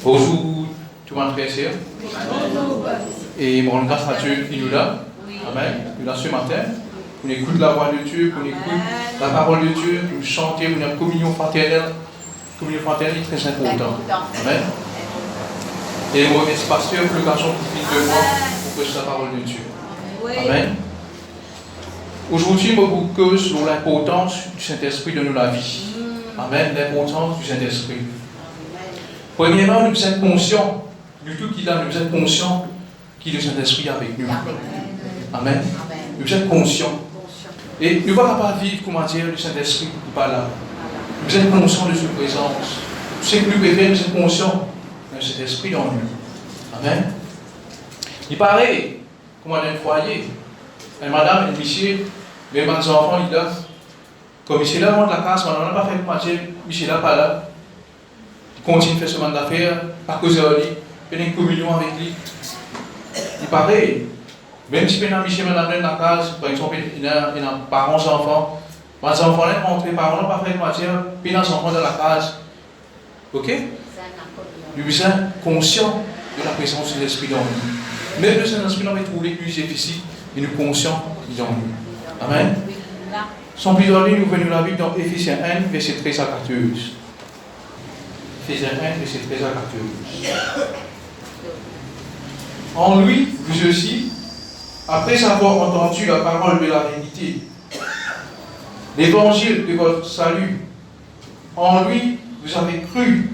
Bonjour, tout le monde frère et sœur. Et mon grâce à Dieu qui nous l'a. Amen. Nous l'a ce matin. On écoute la voix de Dieu, on écoute la parole de Dieu, nous chantons, on a une communion fraternelle. Communion fraternelle est très importante. Amen. Et mon pasteur pour l'occasion qui finit de moi pour prêcher la parole de Dieu. Amen. Aujourd'hui, je vous cause sur l'importance du Saint-Esprit dans la vie. Amen. L'importance du Saint-Esprit. Premièrement, nous sommes conscients, du tout qu'il a, nous sommes conscients qu'il est le Saint-Esprit avec nous. Amen. Nous sommes conscients. Et nous ne pouvons pas vivre, comment dire, le Saint-Esprit qui n'est pas là. Nous sommes conscients de sa présence. Ce que nous préférons, nous sommes conscients de cet esprit dans nous. Amen. Il paraît, comme on a un foyer, une madame, un monsieur, mais mes enfants, ils là. Comme monsieur là monte la casse, on n'a pas fait comment dire, monsieur là, pas là. Il continue de faire ce mandat d'affaires, pas causer de lui, il y a une communion avec lui. Il paraît. Même si Michel m'a amené dans la case, par exemple, il y a parents, enfants, mes enfants sont rentrés, les parents n'ont pas fait de matière, puis les enfants dans la case. Ok? Nous sommes conscients de la présence de l'Esprit dans nous. Même le Saint-Esprit dans l'église ici, et nous sommes conscients dans nous. Amen. Sans plus tarder, nous venons la Bible dans Éphésiens 1, verset 13 à 14. Éphésiens 1, verset 13 à 14. En lui, vous aussi, après avoir entendu la parole de la vérité, l'évangile de votre salut, en lui, vous avez cru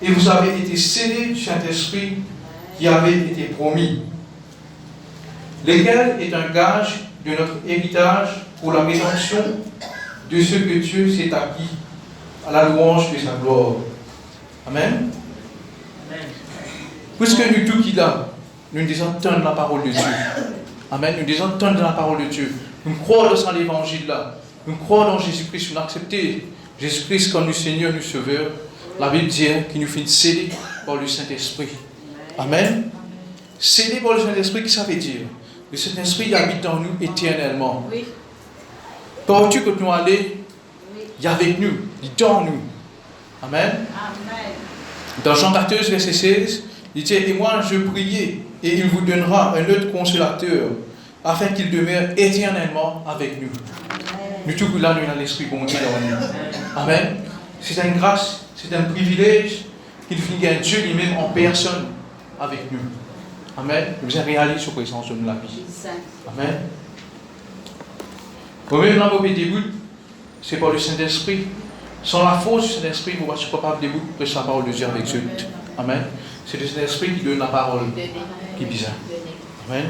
et vous avez été scellés du Saint-Esprit qui avait été promis, lequel est un gage de notre héritage pour la rédemption de ce que Dieu s'est acquis à la louange de sa gloire. Amen. Puisque nous tout qu'il a, nous entendons la parole de Dieu. Amen. Nous entendons la parole de Dieu. Nous croyons dans l'évangile là. Nous croyons dans Jésus-Christ. Nous acceptons Jésus-Christ comme le Seigneur, le Sauveur. La Bible dit qu'il nous fait sceller par le Saint-Esprit. Amen. Sceller par le Saint-Esprit, qu'est-ce que ça veut dire? Le Saint-Esprit habite dans nous éternellement. Oui. Partout que nous allons, il est avec nous, il est dans nous. Amen. Amen. Dans Jean 14, verset 16, il dit, et moi je priais, et il vous donnera un autre consolateur, afin qu'il demeure éternellement avec nous. Nous tous là, nous avons l'Esprit bon Dieu dans nous. Amen. C'est une grâce, c'est un privilège qu'il finit un Dieu lui-même en personne avec nous. Amen. Nous avons réalisé sa présence dans la vie. Amen. Premier dans le début, c'est par le Saint-Esprit. Sans la force du Saint-Esprit, vous ne pouvez pas début de la parole de Dieu avec Dieu. Amen. C'est le Saint-Esprit qui donne la parole qui est bizarre. Amen.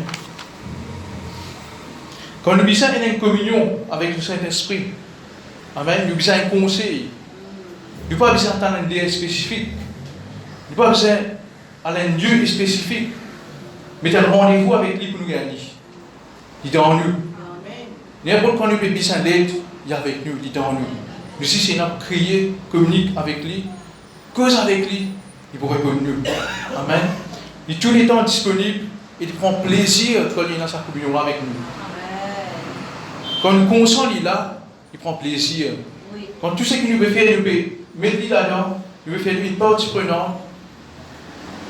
Quand nous avons une communion avec le Saint-Esprit, amen, nous avons un conseil. Nous n'avons pas besoin d'attendre un lieu spécifique. Nous n'avons pas besoin d'aller à un lieu spécifique. Mais un rendez-vous avec lui pour nous gagner. Il est dans nous. N'importe quand nous avons besoin d'aide, il est avec nous, il est dans nous. Nous, si c'est notre crier, communique avec lui, cause avec lui, il pourrait répondre nous. Amen. Il est tous les temps disponible et il prend plaisir quand il est dans sa communion avec nous. Quand nous conscients il est là, il prend plaisir. Oui. Quand tout ce qu'il nous veut faire, nous veut mettre lui là-dedans, nous veut faire une partie prenante,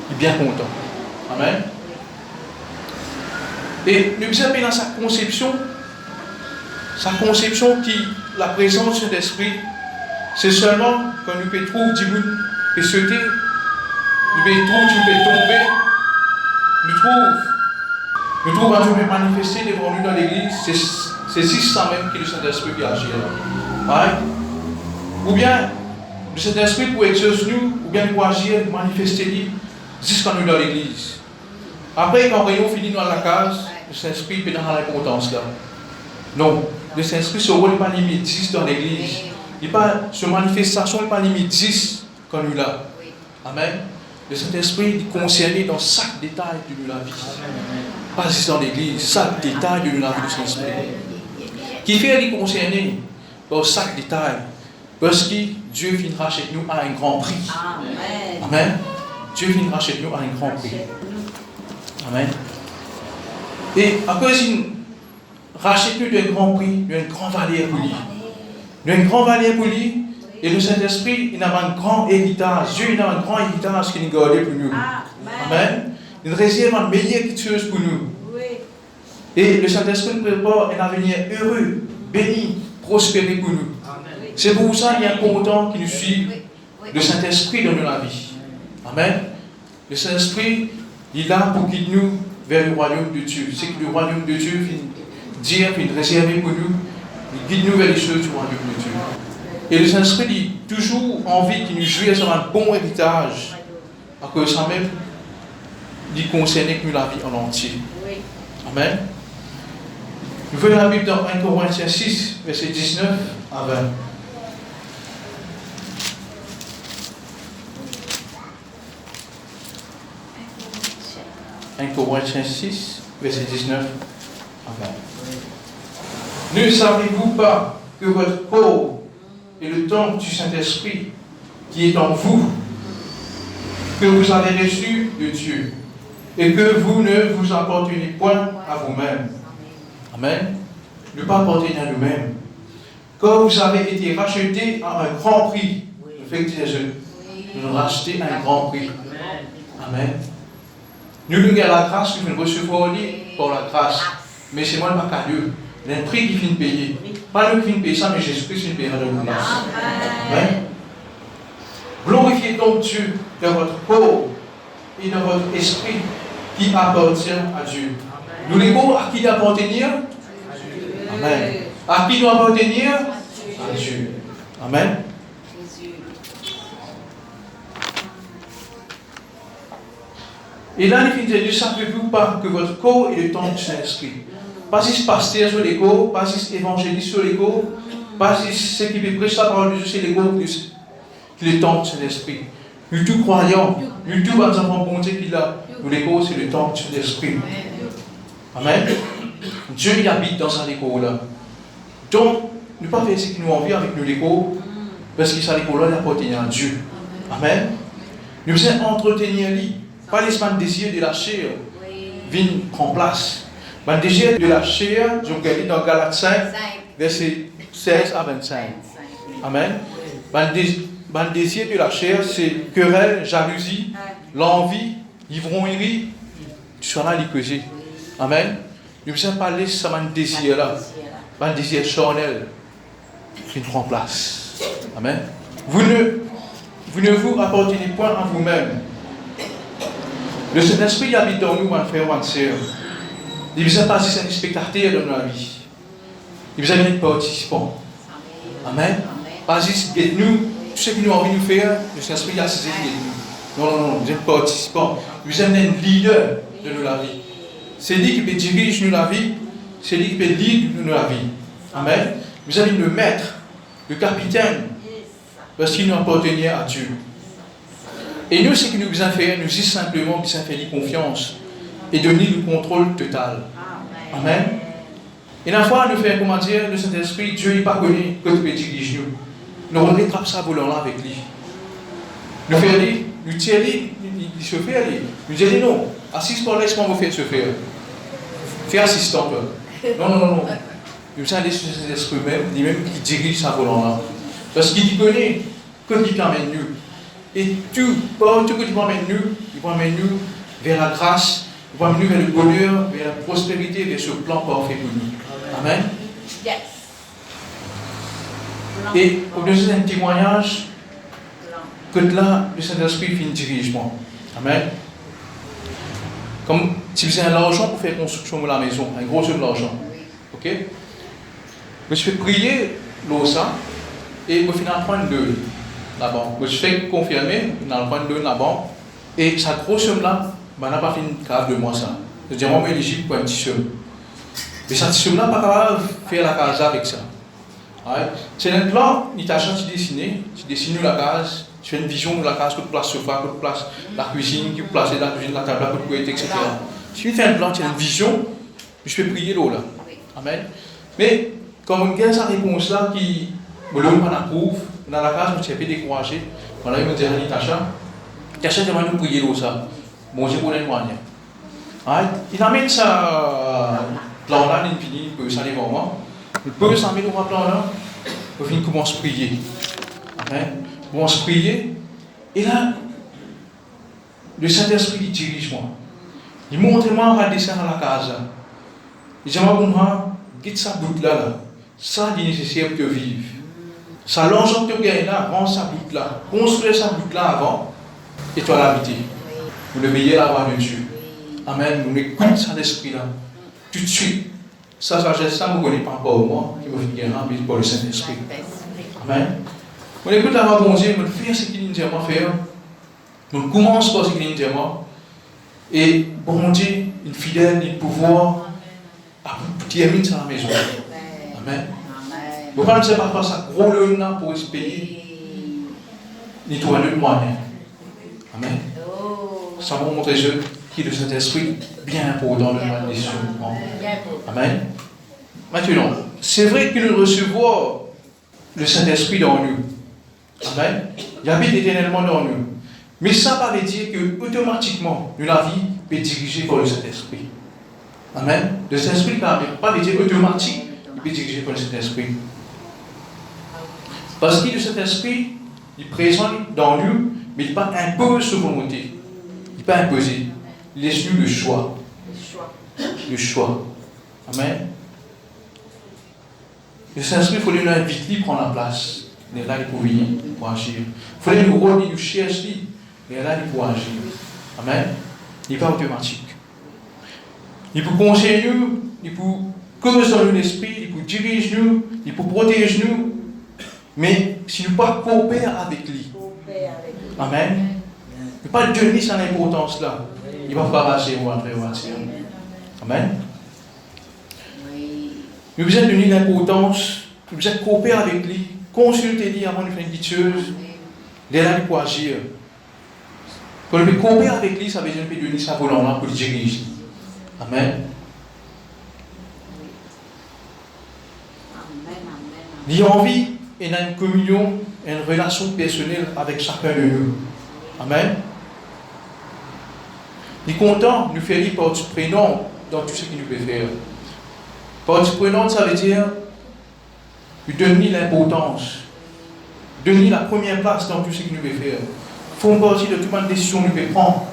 il est bien content. Amen. Et nous sommes dans sa conception qui, la présence de l'Esprit, c'est seulement quand nous pouvons trouver du monde, peut sauter, nous pouvons trouver, nous pouvons tomber, nous trouvons un Dieu peut manifester devant nous dans l'église, c'est ça même qui est le Saint-Esprit qui agit là. Ouais. Ou bien, le Saint-Esprit pour exercer nous, ou bien pour agir, pour manifester lui, jusqu'à nous dans l'église. Après, quand on finit dans la case, le Saint-Esprit peut dans l'importance là. Non, le Saint-Esprit, ce rôle n'est pas limite 10 dans l'église. Il n'est pas, ce manifestation n'est pas limite 10 quand nous là. Amen. Le Saint-Esprit est concerné dans chaque détail de la vie. Pas juste dans l'église, chaque détail de la vie du Saint-Esprit. Qui fait les concerner dans chaque détail. Parce que Dieu viendra chez nous à un grand prix. Amen. Amen. Dieu viendra chez nous à un grand prix. Amen. Et après, rachète-nous d'un grand prix, d'un grand valeur pour lui. D'un grand valeur pour lui, Et le Saint-Esprit, il a un grand héritage. Dieu, il a un grand héritage qu'il nous garde pour nous. Amen. Il réserve une meilleure chose pour nous. Et le Saint-Esprit nous prépare un avenir heureux, béni, prospéré pour nous. C'est pour ça qu'il est important qu'il nous suive le Saint-Esprit dans notre vie. Amen. Le Saint-Esprit, il est là pour guider nous vers le royaume de Dieu. C'est que le royaume de Dieu vient dire, vient réserver pour nous, il guide nous vers les choses du royaume de Dieu. Et le Saint-Esprit a toujours envie qu'il nous jouisse sur un bon héritage, parce que ça même, il concerne nous la vie en entier. Amen. Nous voyons la Bible dans 1 Corinthiens 6, verset 19 à 20. 1 Corinthiens 6, verset 19 à 20. Ne savez-vous pas que votre corps est le temple du Saint-Esprit qui est en vous, que vous avez reçu de Dieu, et que vous ne vous appartenez point à vous-même. Amen. Ne pas appartenir à nous-mêmes. Quand vous avez été rachetés à un grand prix, le fait que nous nous racheter à un grand prix. Amen. Nous avons la grâce que nous recevons pour la grâce. Mais c'est moi le pas qu'à Dieu. Il y a un prix qui finit de payer. Pas nous qui finit de payer ça, mais Jésus-Christ finit de payer dans notre place. Amen. Glorifiez donc Dieu dans votre corps et dans votre esprit qui appartient à Dieu. Nous les mots à qui appartenir? Amen. À qui doit appartenir? À Dieu. Amen. Et là, il dit, ne savez-vous pas que votre corps est le temple du Saint-Esprit? Pas juste pasteur sur les corps, pas juste évangéliste sur les corps, pas juste ceux qui prêchent la parole de Dieu sur les corps, qui est le temple du Saint-Esprit. Nous tous croyants, nous tous enfants bon Dieu qui a, nous les corps, c'est le temple du Saint-Esprit. Amen. Dieu il habite dans sa décor-là. Donc, ne pas faire ce qui nous envie avec nos décors, parce que sa décor-là, il appartient à Dieu. Amen. Nous devons entretenir lui. Pas les désirs de la chair viennent prendre place. Le désir de la chair, je regarde dans Galates 5, verset 16 à 25. Amen. Le désir de la chair, c'est querelle, jalousie, l'envie, ivrognerie, tout cela est causé. Amen. Nous ne pouvons pas laisser ce désir-là, le désir charnel qui prend place. Amen. Vous ne vous appartenez point à vous-même. Le Saint-Esprit habite en nous, mon frère, mon sœur. Il ne besoin pas être un spectateur dans notre vie. Il besoin d'être participant. Amen. Pas juste guette nous, tout ce que nous avons envie de faire, le Saint-Esprit a saisi de nous. Non, nous êtes participants. Nous sommes un leader de notre vie. C'est lui qui peut diriger la vie, c'est lui qui peut leader notre vie. Amen. Nous avons le maître, le capitaine, parce qu'il nous appartenait à Dieu. Et nous, ce que nous besoin faire, nous disons simplement besoin faire confiance et donner le contrôle total. Amen. Et la fois, nous faisons, comment dire, le Saint-Esprit, Dieu n'est pas connu que tu peux diriger nous. Nous rattrapons ça volant avec lui. Nous faisons, nous tirons, il se fait aller. Nous disons non, assiste pour laisse-moi vous faire se faire. Fais assistant, toi. Non. Nous sommes allés sur le Saint-Esprit même, lui-même qui dirige sa volant-là. Parce qu'il connaît que qui permet nous. Et tout que tu m'emmènes nous vers la grâce, tu m'emmènes nous vers le bonheur, vers la prospérité, vers ce plan parfait pour nous. Amen. Yes. Et au deuxième témoignage, que là, le Saint-Esprit fait un dirigement. Amen. Comme si vous avez l'argent pour faire construction de la maison, un gros somme d'argent. Ok? Mais je fais prier l'eau ça, et au final, prendre deux. Là-bas. Je fais confirmer, on a le point de là-bas, et sa grosse somme là, on n'a pas fait une cave de moi ça. C'est-à-dire, moi, je suis éligible pour un petit somme. Mais cette somme là, pas capable de faire la case avec ça. Ouais. C'est un plan, il t'a chanté dessiner, tu dessines la case, tu fais une vision de la case, toute place sofa, toute place la cuisine, toute place la cuisine, la table, toute place, etc. Si tu fais un plan, tu as une vision, je peux prier l'eau là. Amen. Mais, comme on a sa réponse là, qui, l'homme approuve, dans la case, je me suis un peu découragé. Voilà, il me dit, Tasha demande de prier l'eau ça. Bon, j'ai pour l'éloigner. Il amène ça, plan là, il finit, il peut s'aller voir moi. Il peut s'amener au plan là, il finit commence à prier. Amen. Bon, on se prier. Et là, le Saint-Esprit il dirige moi. Il montre moi à descendre à la case. Il dit moi, quitte sa bout là. Ça, il est nécessaire pour vivre. Ça, l'enjeu que tu gagnes là, rends sa bout là. Construis sa bout là avant. Et tu vas l'habiter. Vous le veillez la voix de Dieu. Amen. Nous écoutons cet esprit-là. Tout de suite. Ça, ça, vous ne connaissez pas encore moi, qui me fait gagner, mais pour le Saint-Esprit. Amen. On écoute la voix de Dieu, on fait ce qu'il nous dit à faire. On commence par ce qu'il nous dit à moi. Et bon Dieu, une fidèle, une pouvoir, à terminer sa maison. Amen. Vous ne savez pas ça, gros le nom pour se payer, ni tout un autre moyen. Amen. Ça va montrer Dieu qui est le Saint-Esprit bien important dans le monde des cieux. Amen. Maintenant, c'est vrai que nous recevons le Saint-Esprit dans nous. Amen. Il habite éternellement dans nous. Mais ça veut dire que automatiquement, la vie est dirigée par le Saint-Esprit. Amen. Le Saint-Esprit ne pas dire automatique, il est dirigé par le Saint-Esprit. Parce que le Saint-Esprit, il est présent dans nous, mais il ne pas impose sa volonté. Il n'est pas imposé. Il laisse nous le choix. Le choix. Amen. Le Saint-Esprit, il faut nous inviter à prendre la place. Il est là pour venir, pour agir. Il faut nous rôler, nous chercher. Il est là pour agir. Amen. Il n'est pas automatique. Il peut conseiller nous, il peut causer dans l'esprit, il peut diriger nous, il peut protéger nous. Mais si nous ne pas coopérer avec lui. Amen. Il ne peut pas donner cette importance-là. Il va pas rager ou entrer ou attirer. Amen. Nous devons donner l'importance, nous devons coopérer avec lui, consulter lui avant de faire une chose. Il est là pour agir. Quand on peut coopérer avec lui, ça veut dire qu'on peut donner sa volonté pour le diriger. Amen. Il a envie et a une communion, une relation personnelle avec chacun de nous. Amen. Il est content de nous faire partie prenante dans tout ce qu'il nous peut faire. Partie prenante, ça veut dire lui donner l'importance, donner la première place dans tout ce qu'il nous peut faire. Faut partie de toute décision que nous pouvons prendre.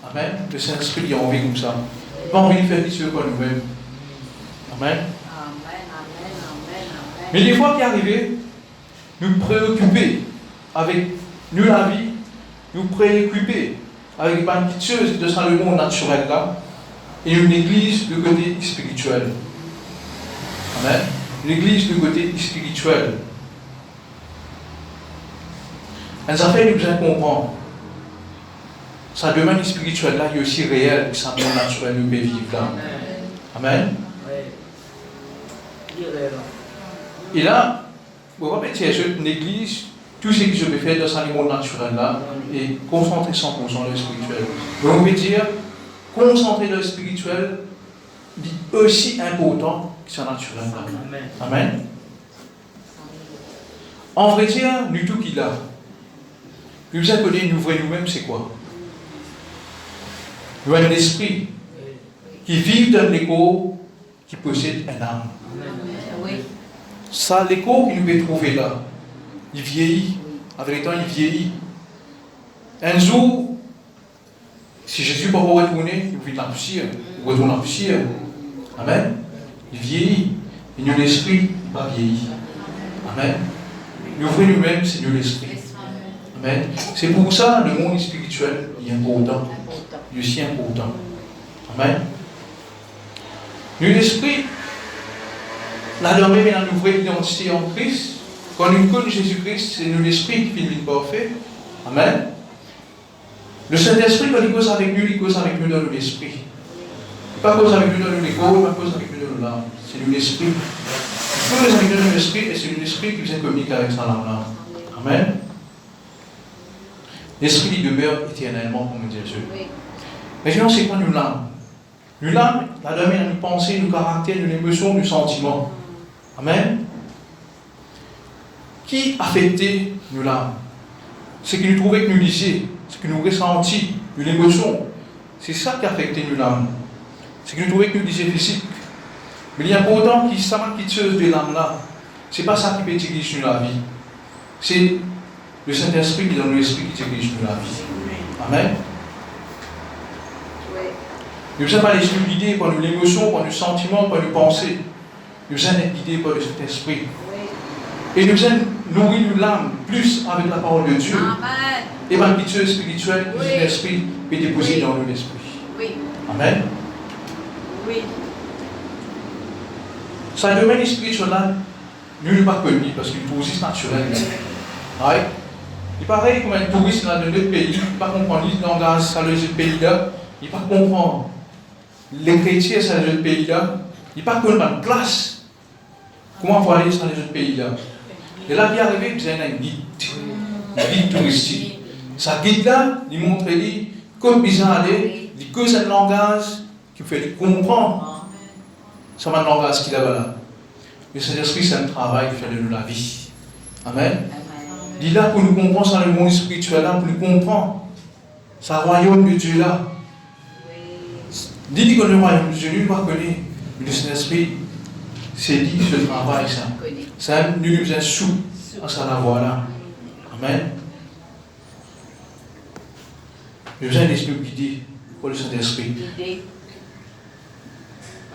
Amen. Le Saint-Esprit a envie comme ça. Il n'a pas envie de faire des choses par nous-mêmes. Amen. Mais des fois qui arrivent, nous préoccuper avec nous la vie, nous préoccuper avec les petites choses de ça le monde naturel là, et une église de côté spirituel. Amen. L'église de côté spirituel. Les affaires nous besoin de comprendre. Ça domaine spirituel là, il est aussi réel que ça monde naturel nous peut vivre là. Amen. Et là, vous voyez, c'est une église, tout ce que je peux faire dans ce monde naturel là, et concentrer 100% sur le spirituel. Donc on peut dire, concentrer dans le spirituel est aussi important que ce naturel là. Amen. En vrai dire, nous tout qu'il a. Nous avons connu nous-mêmes, c'est quoi? Nous avons un esprit qui vit dans l'écho, qui possède un âme. Ça, l'écho qu'il nous peut trouver là, il vieillit. Avec le temps, il vieillit. Un jour, si Jésus ne va pas retourner, il va la poussière. Il retourne la poussière. Amen. Il vieillit. Et nous, l'esprit, il va vieillir. Amen. Nous ouvrons nous-mêmes, c'est nous l'esprit. Amen. C'est pour ça le monde spirituel est important. Il est aussi important. Amen. Nous, l'esprit, là, dans même une nouvelle identité en Christ, quand nous connaissons Jésus-Christ, c'est nous l'esprit qui finit parfait. Amen. Le Saint-Esprit, quand il cause avec nous, il cause avec nous dans l'esprit. Il ne pas cause avec nous dans l'ego, il ne pas cause avec nous dans l'âme. C'est nous l'esprit. Il cause avec nous dans l'esprit, et c'est l'esprit qui vient communiquer avec sa âme. Amen. L'esprit il demeure éternellement, comme dit Dieu. Maintenant, c'est quoi nous l'âme? Nous l'âme, la domaine de nos pensées, nos caractères, nos émotions, nos sentiments. Amen. Qui affectait nous l'âme? Ce que nous trouvons que nous lisions, ce que nous ressentons, l'émotion. C'est ça qui affectait nous l'âme. Ce que nous trouvons que nous lisions physique. Mais il est important qu'il s'amène quelque chose de l'âme là. Ce n'est pas ça qui peut diriger la vie. C'est Le Saint-Esprit qui donne l'Esprit qui dirige nous la vie. Amen. Nous ne sommes pas les yeux guidés par nos émotions, par nos sentiments, par nos pensées. Nous sommes guidés par le Saint-Esprit. Et nous sommes nourris de l'âme plus avec la parole de Dieu. Amen. Et l'habitude spirituelle du Saint-Esprit est déposée dans notre esprit. Oui. Amen. Oui. Ça domaine spirituel là, nous ne pas connu parce qu'il est aussi naturel. Oui. Il paraît comme un touriste dans notre pays, il ne peut pas comprendre le langage dans le pays-là, il ne peut pas comprendre les chrétiens dans le pays-là, il ne peut pas connaître la place. Comment on va aller dans les autres pays-là? Et là, il est arrivé, il y a un guide touristique. Ce guide-là, il montre comme ils sont allés, il cause un langage qui fait comprendre ce langage qu'il a là. Le Saint-Esprit, c'est un travail qui fait de nous la vie. Amen. Il est là pour nous comprendre dans le monde spirituel, là, pour nous comprendre ce royaume de Dieu là. Il dit que le royaume de Dieu, nous ne connaissons pas, mais le Saint-Esprit, c'est dit ce travail, ça. Ça nous nous un sou à ça la voie là. Amen. Nous avons un esprit guidé pour le Saint-Esprit.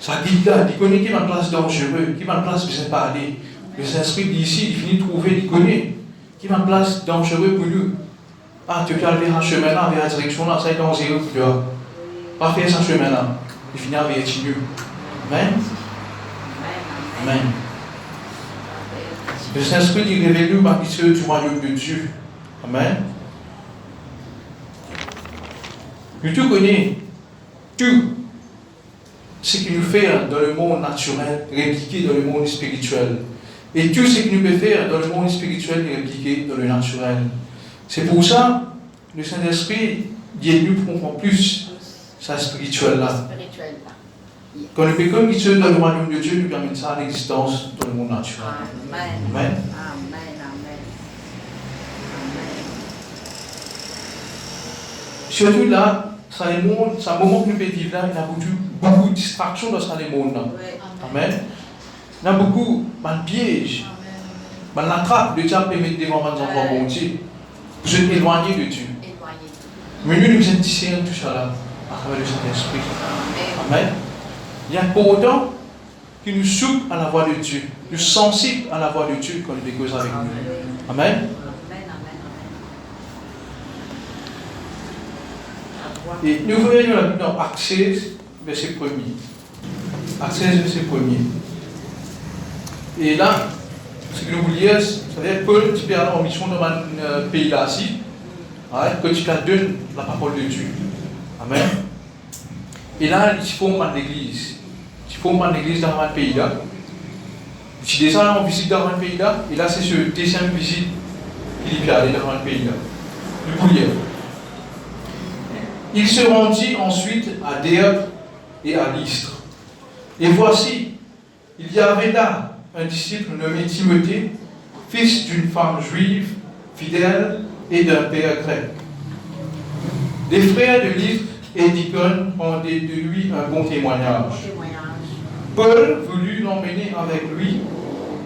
Ça guide là, il connaît qui va en place dangereux, qui va en place besoin de parler. Le Saint-Esprit dit ici, il finit de trouver, il connaît. Qui va en place dangereux pour nous. Ah, tu peux aller vers un chemin là, vers la direction là, ça est dangereux pour toi. Pas faire ce chemin là. Il finit avec Dieu. Amen. Amen. Le Saint-Esprit il révèle nous l'habitude du royaume de Dieu. Amen. Nous tout connaissons tout ce qui nous fait dans le monde naturel, répliquer dans le monde spirituel. Et tout ce qui nous peut faire dans le monde spirituel est répliqué dans le naturel. C'est pour ça que le Saint-Esprit dit nous pour comprendre plus ça spirituel là. Quand nous faisons comme Dieu dans le royaume de Dieu, nous permet ça à l'existence dans le monde naturel. Amen. Amen. Surtout là, ça les mondes, c'est un moment que nous pouvons vivre là, il y a beaucoup de distractions dans ce monde là. Amen. Il y a beaucoup de pièges. Il y a l'attrape, le diable peut mettre devant les enfants bon Dieu. Pour se éloigner de Dieu. Mais nous sommes discernés tout ça là, à travers le Saint-Esprit. Amen. Il y a pour autant que nous souple à la voix de Dieu, nous sensibles à la voix de Dieu quand il cause avec nous. Amen. Et nous voyons dans Actes 16, verset 1er. Actes 16, verset 1er. Et là, ce que nous voulons dire, c'est que Paul qui est en mission dans un pays d'Asie, quand il donne la parole de Dieu. Amen. Et là, il forme l'église. Il forme l'église dans un pays là. Il descend en visite dans un pays là, et là, c'est ce deuxième visite qu'il est allé dans un pays là. Le Boulier. Il se rendit ensuite à Derbe et à Lystre. Et voici, il y avait là un disciple nommé Timothée, fils d'une femme juive, fidèle et d'un père grec. Les frères de Lystre et d'Icône rendaient de lui un bon témoignage. Paul voulut l'emmener avec lui,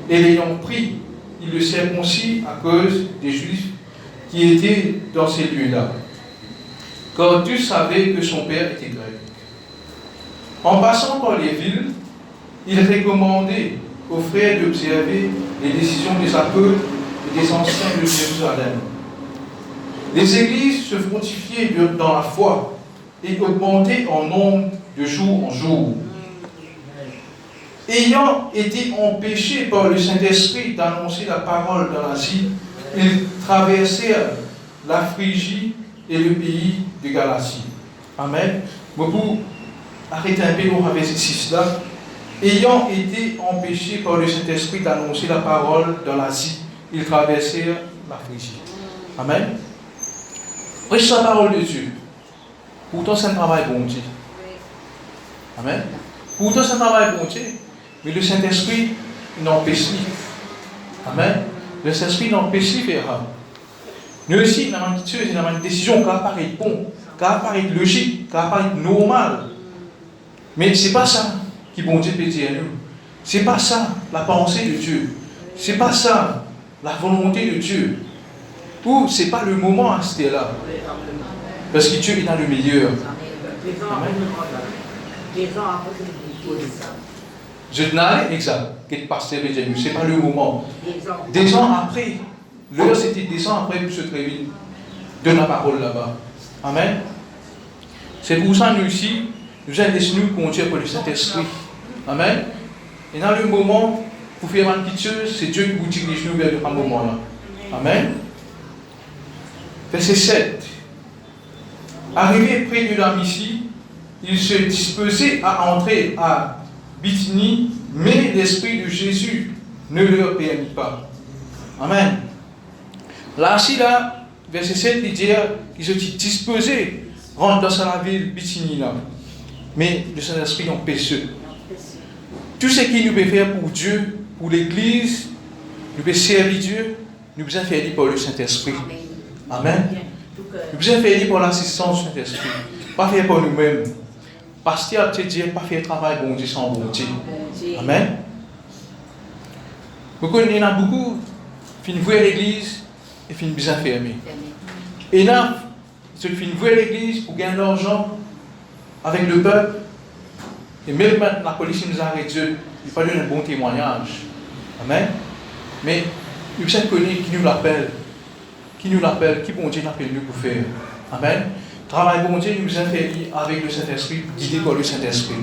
et l'ayant pris, il le circoncit à cause des Juifs qui étaient dans ces lieux-là. Car tous savaient que son père était grec. En passant par les villes, il recommandait aux frères d'observer les décisions des apôtres et des anciens de Jérusalem. Les églises se fortifiaient dans la foi et augmentaient en nombre de jour en jour. Ayant été empêchés par le Saint-Esprit d'annoncer la parole dans l'Asie, ils traversèrent la Phrygie et le pays de Galatie. Amen. Beaucoup arrêtez un peu au verset 6 là. Ayant été empêchés par le Saint-Esprit d'annoncer la parole dans l'Asie, ils traversèrent la Phrygie. Amen. Oui, c'est la parole de Dieu. Pourtant, c'est un travail bon Dieu. Amen. Pourtant, c'est un travail bon Dieu. Mais le Saint-Esprit n'empêche pas. Amen. Le Saint-Esprit n'empêche pas. Nous aussi, nous avons une décision qui apparaît bon, qui apparaît logique, qui apparaît normale. Mais ce n'est pas ça qui bon Dieu peut dire à nous. Ce n'est pas ça la pensée de Dieu. Ce n'est pas ça la volonté de Dieu. Ou ce n'est pas le moment à ce là. Parce que Dieu est dans le meilleur. Amen. Je n'allais exact, qu'être pasteur Benjamin, ce n'est pas le moment. Des ans après, l'heure c'était des ans après que je te réveille de la parole là-bas. Amen. C'est pour ça nous ici, nous allons laisser nous conduire par le Saint-Esprit. Amen. Et dans le moment, pour faire une petite chose, c'est Dieu qui vous dirige nous vers un moment là. Amen. Verset 7. Arrivé près de la Mysie, il se disposait à entrer à Bithynie, mais l'Esprit de Jésus ne leur permit pas. Amen. Là, verset 7, il dit qu'ils se disposaient à rentrer dans la ville Bithynie là. Mais le Saint-Esprit est pécheux. Tout ce qu'il nous peut faire pour Dieu, pour l'Église, nous peut servir Dieu, nous besoin faire par le Saint-Esprit. Amen. Nous besoin faire par l'assistance du Saint-Esprit. Pas faire par nous-mêmes. Pasteur, tu dis, pas faire travail bon Dieu sans bon Dieu. Amen. Il y en a beaucoup qui finissent voir l'église et finissent bien fermés. Et là, ceux qui finissent voir l'église pour gagner de l'argent avec le peuple. Et même maintenant, la police nous arrête Dieu. Il ne pas donner un bon témoignage. Amen. Mais nous sommes connus qui nous l'appelle. Qui bon Dieu l'appelle nous pour faire. Amen. Travail bon Dieu nous interdit avec le Saint-Esprit, guidé par le Saint-Esprit.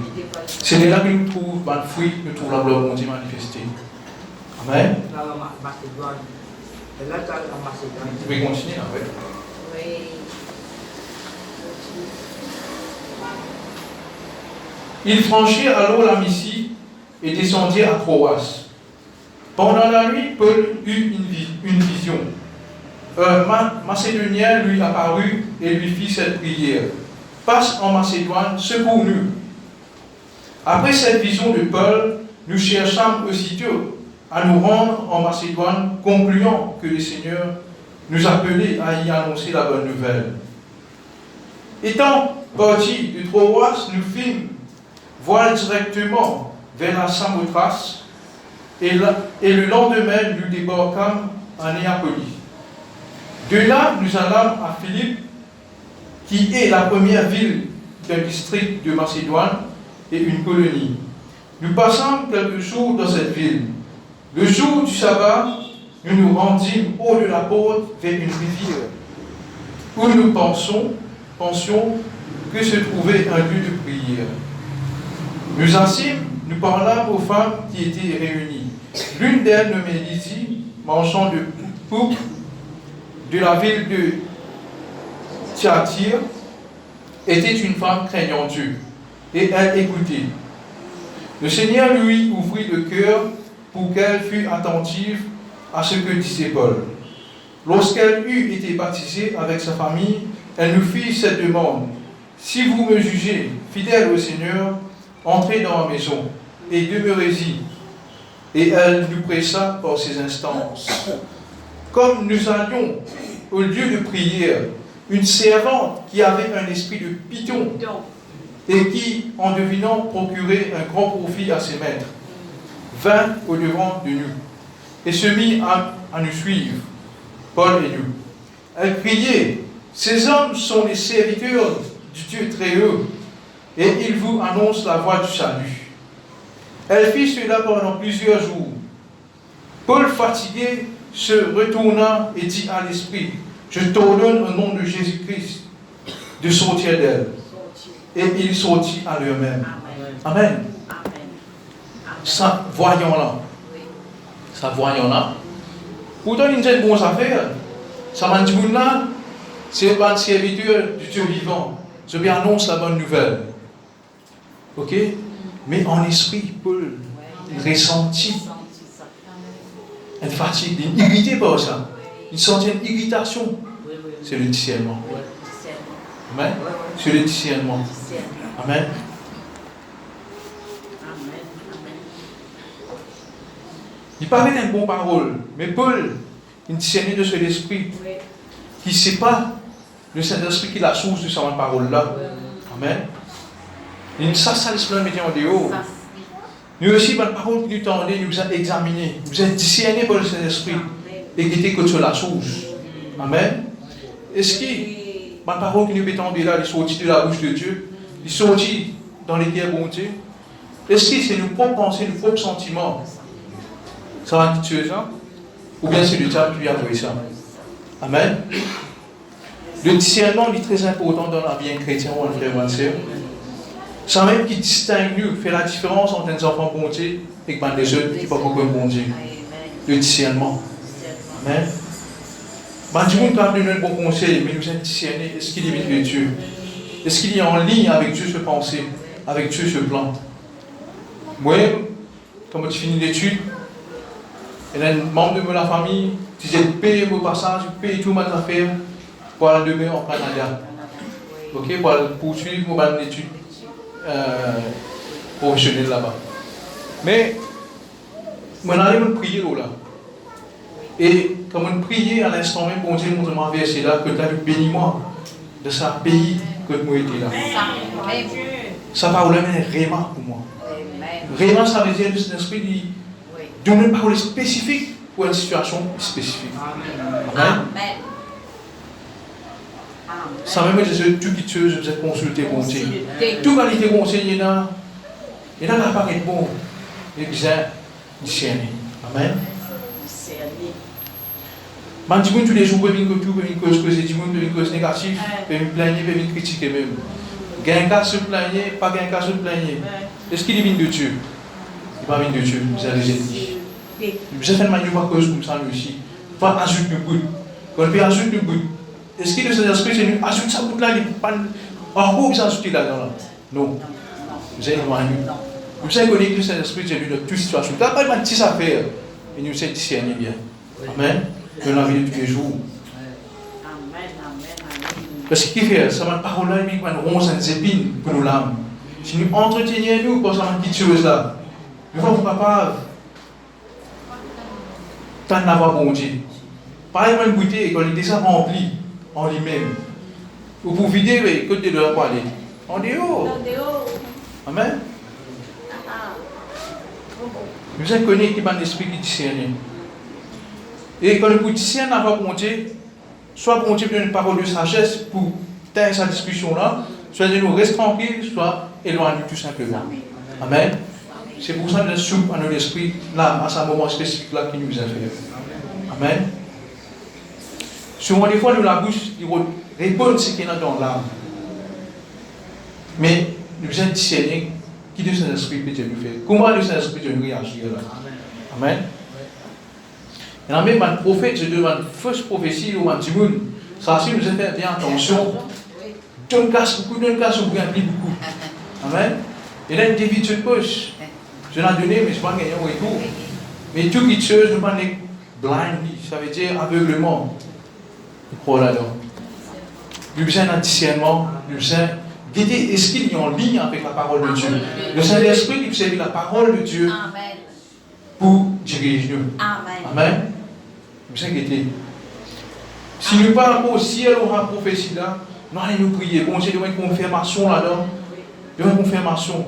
C'est là que nous trouvons le fruit, nous trouvons la gloire bon Dieu manifestée. Amen. Vous pouvez continuer après. Oui. Ils franchirent alors la Mysie et descendirent à Troas. Pendant la nuit, Paul eut une vision. Un Macédonien lui apparut et lui fit cette prière. Passe en Macédoine, secours-nous. Après cette vision de Paul, nous cherchâmes aussitôt à nous rendre en Macédoine, concluant que le Seigneur nous appelait à y annoncer la bonne nouvelle. Étant partis de Troas, nous fîmes voile directement vers la Samothrace et le lendemain, nous débarquâmes à Néapolis. De là, nous allâmes à Philippe, qui est la première ville d'un district de Macédoine et une colonie. Nous passâmes quelques jours dans cette ville. Le jour du sabbat, nous nous rendîmes haut de la porte vers une rivière, où nous pensions que se trouvait un lieu de prière. Nous assîmes, nous parlâmes aux femmes qui étaient réunies. L'une d'elles, nommée Lydie, marchand de pourpre, de la ville de Thyatire, était une femme craignant Dieu, et elle écoutait. Le Seigneur lui ouvrit le cœur pour qu'elle fût attentive à ce que disait Paul. Lorsqu'elle eut été baptisée avec sa famille, elle nous fit cette demande. Si vous me jugez fidèle au Seigneur, entrez dans ma maison et demeurez-y. Et elle nous pressa par ses instances. Comme nous allions au lieu de prière, une servante qui avait un esprit de python et qui, en devinant procurer un grand profit à ses maîtres, vint au-devant de nous et se mit à nous suivre, Paul et nous. Elle criait, « Ces hommes sont les serviteurs du Dieu très haut, et ils vous annoncent la voie du salut. » Elle fit cela pendant plusieurs jours. Paul, fatigué, se retourna et dit à l'esprit, « Je t'ordonne au nom de Jésus-Christ de sortir d'elle. » Et il sortit à l'heure-même. Amen. Ça, voyons-la. Ça, voyons-la. Pourtant, il y a une bonne affaire. Ça m'a dit, là, c'est un serviteur du Dieu vivant. Je lui annonce la bonne nouvelle. Ok? Mais en esprit, Paul, il ressentit une fatigue, une irrité par ça. Il sentit une irritation. C'est le discernement. Amen. C'est le discernement. Amen. Il parlait d'une bonne parole, mais Paul, il discernait de cet esprit qui ne sait pas le Saint-Esprit qui est la source de cette parole-là. Amen. Et ça l'esprit mettait en dehors. Nous aussi, par la parole que nous tendons, nous avons examiné, nous avons discerné par le Saint-Esprit et qui était que sur la source. Amen. Est-ce que ma parole qui nous est tombée là, elle est sortie de la bouche de Dieu, elle est sortie dans les cœurs bon Dieu? Est-ce que c'est nos propres pensées, nos propres sentiments? Ça va quitter ça? Ou bien c'est le diable qui a fait ça? Amen. Le discernement est très important dans la vie chrétienne ou en frère ou en sœur. C'est même qui distingue nous, fait la différence entre les enfants bon Dieu et des autres qui ne sont pas bon Dieu. Le discernement. Amen. Dieu nous a donné un bon conseil, mais nous sommes discernés. Est-ce qu'il est de Dieu? Est-ce qu'il est en ligne avec Dieu ce pensée, avec Dieu ce plan? Moi, quand je finis l'étude, il y a un membre de la famille qui dit paye mon passage, paye toutes mes affaires pour aller demeurer au Canada. Ok, pour poursuivre mon étude professionnelle là-bas. Mais, je suis allé prier là. Et quand on priait à l'instant même, bon Dieu nous a versé là, que tu as béni moi de ce pays que moi étais là. Ça va vraiment réma pour moi. Réma, ça veut dire que c'est un esprit qui donne une parole spécifique pour une situation spécifique. Amen. Ça même je tout qui tue, je vous ai consulté bon Dieu. Tout qualité conseil, il y en a qui apparaît bon et bien discerné. Amen. Je dis tous les jours, je une cause négative, je me plaigner, je me critiquer même. Il y a un cas se plaigner, pas un cas se plaigner. Est-ce qu'il vient de Dieu? Il ne vient pas de Dieu, vous avez dit. Je fais une manière cause comme ça aussi. Va ajouter le goût. Quand on peut ajouter le goût, est-ce que le Saint-Esprit, c'est nous ajoute ça goût là, il pas en gros, vous ajoutez là-dedans. Non. Vous avez éloigné. Vous savez que le Saint-Esprit, c'est lui de toute situation. Tu n'as pas une petite affaire, et nous sommes discernés bien. Amen. De la vie de tous les jours. Parce qu'il fait, ça m'a parole là, il y a une ronce, une épine pour nous l'âme. Si nous entretenions nous, pour ça m'a dit chose là. Nous ne sommes pas capables. Tant d'avoir bon Dieu. Pareil, une bouteille, quand il est déjà rempli en lui-même. Vous pouvez vider, mais côté de la parler. En dehors. Amen. Nous sommes connus qui ont l'esprit qui discerne. Et quand vous discernez avoir bon Dieu, soit bon Dieu donne une parole de sagesse pour tenir cette discussion-là, soit nous reste tranquille, soit éloigne tout simplement. Amen. C'est pour ça que nous sommes à notre esprit, là, à ce moment spécifique là qui nous a fait. Amen. Souvent, des fois, nous la bouche, il répond ce qu'il y a dans l'âme. Mais nous devons discerner qui de Saint-Esprit peut nous faire. Comment le Saint-Esprit peut nous réagir là. Amen. Il y a même un prophète, je demande une fausse prophétie ou un dimoun. Ça, si nous faisons bien attention, Dieu casse beaucoup, Dieu casse beaucoup, beaucoup. Amen. Il y a une dévie de poche. Je l'ai donné, mais je ne sais pas gagner et tout. Mais tout qui tue, je ne pas blind, ça veut dire aveuglement. Je crois là-dedans. Nous avons besoin d'un discernement, nous avons besoin d'aider. Est-ce qu'il est en ligne avec la parole de Dieu? Le Saint-Esprit qui servi la parole de Dieu pour diriger nous. Amen. Vous inquiétez. Si nous parlons au ciel, on aura prophétie là, nous allons nous prier. Bon Dieu, il y a une confirmation là-dedans. Il y a une confirmation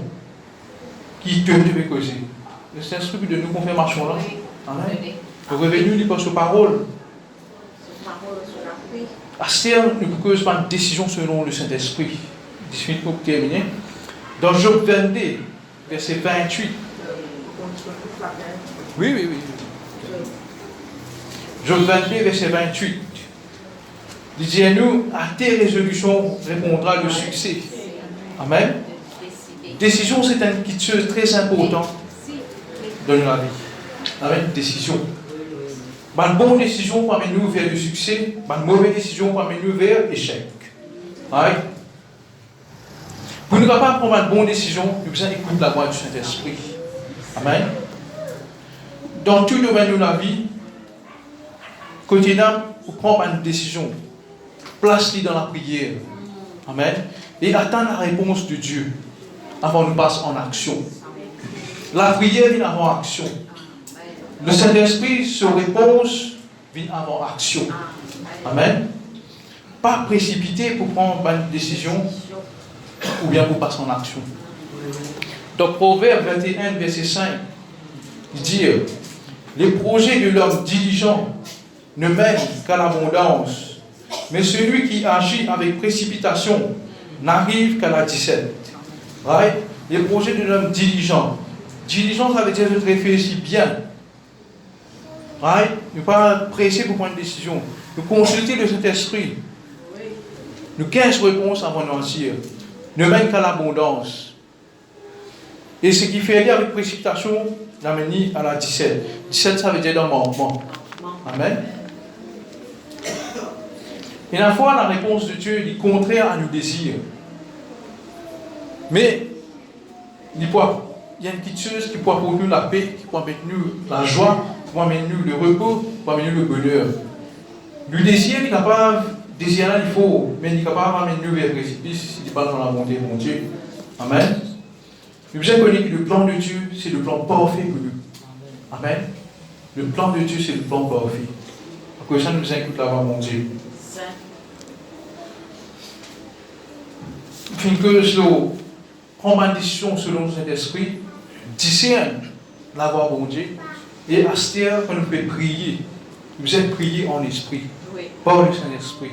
qui te devait causer. Le Saint-Esprit de nous confirmation là. Amen. Le revenu n'est pas sur parole. Astère ne cause pas une décision selon le Saint-Esprit. 18 pour terminer. Dans Job 22, verset 28. Oui. Job 22, verset 28. Il dit à nous, à tes résolutions répondra le succès. Amen. Décision, c'est une chose très importante dans la vie. Amen. Décision. Une bonne décision pour amener nous vers le succès, une mauvaise décision pour amener nous vers l'échec. Amen. Pour ne pas prendre une bonne décision, nous devons écouter la voix du Saint-Esprit. Amen. Dans tout domaine de la vie, côté d'âme, pour prendre une décision, place-le dans la prière. Amen. Et attendre la réponse de Dieu avant de passer en action. La prière vient avant action. Le Saint-Esprit, sa réponse vient avant action. Amen. Pas précipiter pour prendre une décision ou bien pour passer en action. Donc, Proverbe 21, verset 5, il dit les projets de l'homme diligent ne mène qu'à l'abondance, mais celui qui agit avec précipitation n'arrive qu'à la disette. Right? Les projets de l'homme diligent. Diligent, ça veut dire de réfléchir bien. Right? Ne pas presser pour prendre une décision. Nous consulter le Saint-Esprit. Nous 15 réponses avant d'agir. Ne mène qu'à l'abondance. Et ce qui fait aller avec précipitation l'amène à la 17. 17, ça veut dire dans manquement. Amen. Et la fois, la réponse de Dieu est contraire à nos désirs. Mais, il y a une petite chose qui peut apporter nous la paix, qui peut apporter nous la joie, qui peut apporter nous le repos, qui peut apporter nous le bonheur. Le désir est capable, désirer il faut, mais il est capable d'amener nous vers le précipice, s'il n'est pas dans la bonté de mon Dieu. Amen. Nous devons connaître que le plan de Dieu, c'est le plan parfait pour nous. Amen. Le plan de Dieu, c'est le plan parfait. À cause de ça, nous devons écouter la voix de mon Dieu. Fin que je prends ma décision selon le Saint-Esprit, discerne la voix de mon Dieu, et à ce terre, quand nous pouvons prier, nous devons prier en esprit, par le Saint-Esprit.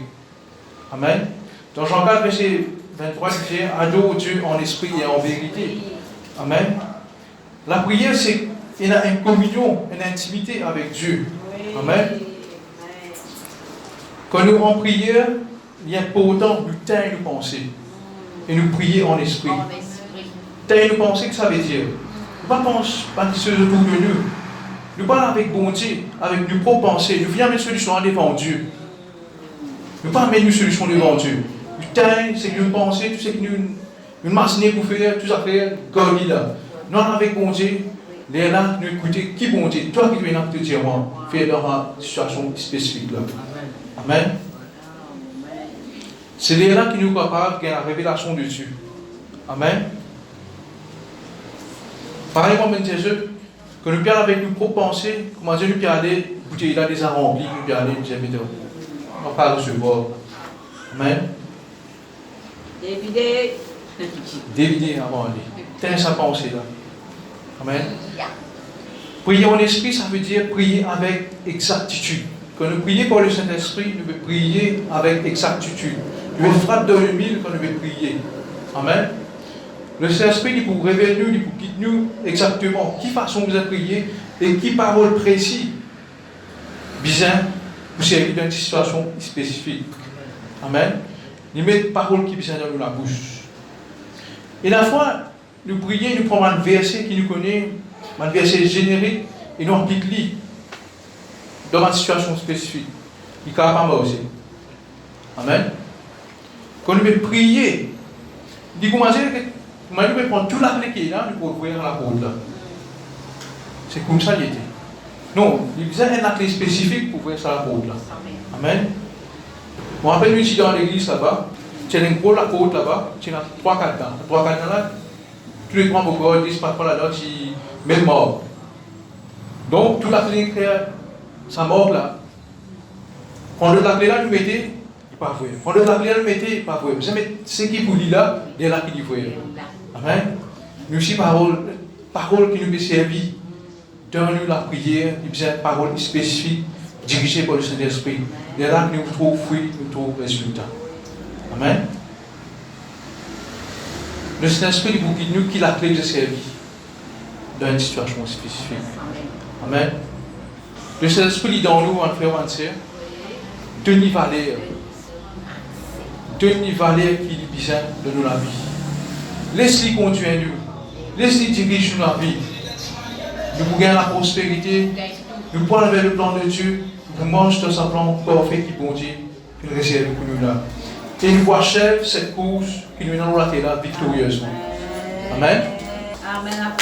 Amen. Dans Jean 4, verset 23, il dit adore Dieu en esprit et en vérité. Amen. La prière, c'est qu'il y a une communion, une intimité avec Dieu. Amen. Quand nous en prière, il y a pourtant du temps de penser. Et nous prier en esprit. Temps de penser, que ça veut dire? Nous ne pensons pas que c'est autour de nous. Nous parlons avec bon Dieu, avec nos propres pensées. Nous venons mettre une solution devant Dieu. Nous ne pas mettre une solution devant Dieu. Le temps, c'est que nous pensons, tout ce que nous machiner pour faire, tout ça faire, garder là. Non, avec bon Dieu, les là, nous écouter qui bon Dieu, toi qui dois te dire, faire dans une situation spécifique là. Amen. C'est les là qui nous capables de la révélation de Dieu. Amen. Pareil, comme Jésus, que nous parlons avec nos propres pensées, comment Dieu nous peut aller, il a déjà rempli, nous peut aller, nous dit, on va pas recevoir. Amen. Dévider avant d'aller. T'as sa pensée là. Amen. Prier en esprit, ça veut dire prier avec exactitude. Quand nous prions par le Saint-Esprit, nous devons prier avec exactitude. Nous devons frapper dans le mille quand nous devons prier. Amen. Le Saint-Esprit, il pour révéler nous, il pour guider nous exactement qui façon vous avez prié et qui parole précis. Bien, pour servir dans une situation spécifique. Amen. Il met parole qui vient dans la bouche. Et la fois, nous prions, nous prenons un verset qui nous connaît, un verset générique, et nous appliquons dans une situation spécifique. Il est capable aussi. Amen. Quand nous devons prier, il dit comment nous devons prendre toute la clé qui est là, nous pouvons ouvrir la porte là. C'est comme ça qu'il était. Non, il faisait une clé spécifique pour ouvrir la porte là. Amen. Je me rappelle ici dans l'église là-bas, tu as une grosse porte là-bas, tu as 3-4 ans. 3-4 ans là, tous les 3 mots disent pas là-dedans, tu mets mort. Donc, toute la clé ça mort là. Quand la clé là, nous mettez, il n'est pas vrai. Quand la clé là, nous mettez, il n'est pas vrai. Vous savez, ce qui vous dit là, il est là qui dit vrai. Amen. Nous aussi, parole qui nous peut servir dans la prière, il y a une parole spécifique dirigée par le Saint-Esprit. Il est là que nous trouvons fruit, nous trouvons résultat. Amen. Le Saint-Esprit vous guide nous qui la clé de servir dans une situation spécifique. Amen. Le Saint-Esprit dans nous, en frère, en sœur, Denis Valère qui est bizarre de nous la vie. Laisse-les conduire nous. Laisse-les diriger la vie. Nous pouvons gagner la prospérité. Nous pouvons vers le plan de Dieu. Nous mangeons dans un plan parfait qui est bon Dieu, qui nous réserve pour nous là. Et nous achève cette course qui nous donne la terre là victorieusement. Amen. Amen.